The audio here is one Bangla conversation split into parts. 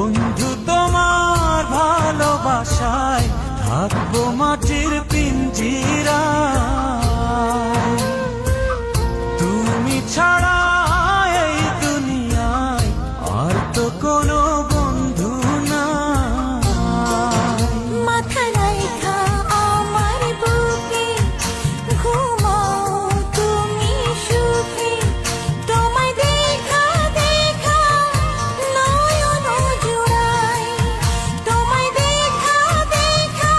বন্ধু তোমার ভালোবাসায় থাকবো মাটির পিঞ্জিরায়। তুমি ছাড়া এই দুনিয়ায় আর তো কোনো বন্ধু নাই। মাথা রাইখা আমার বুকে ঘুমাও তুমি সুখে, তোমায় দেখা দেখা নয়ন জুড়াই, তোমায় দেখা দেখা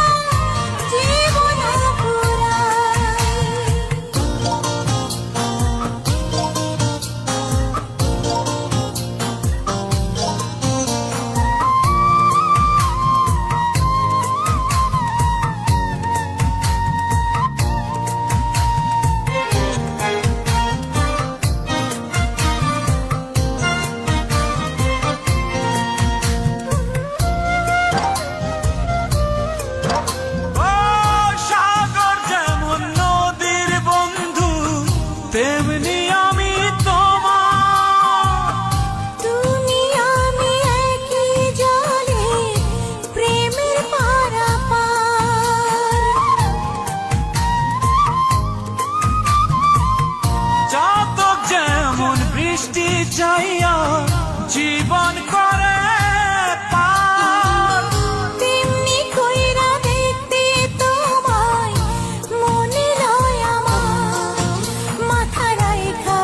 জীবন পুরাই। ও সাগর যেমন নদীর বন্ধু, তেমনি আমি তোমার। তুমি আমি একই জলে প্রেমের পারাপার। চাতক যেমন বৃষ্টি চাইয়া জীবন করে পার। তেমনি কইরা দেখতে তোমায় মনে লয় আমার। মাথা রাইখা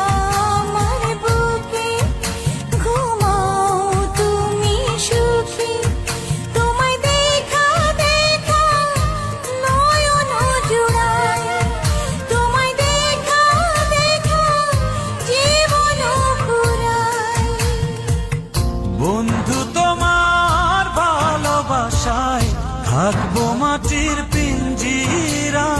আমার বুকে ঘুমাও তুমি সুখী, তোমায় দেখা দেখা নয়ন জুড়াই, তোমায় দেখা দেখা জীবন পুরাই। বন্ধু তোমার ভালোবাসায় থাকবো মাটির পিঞ্জিরা।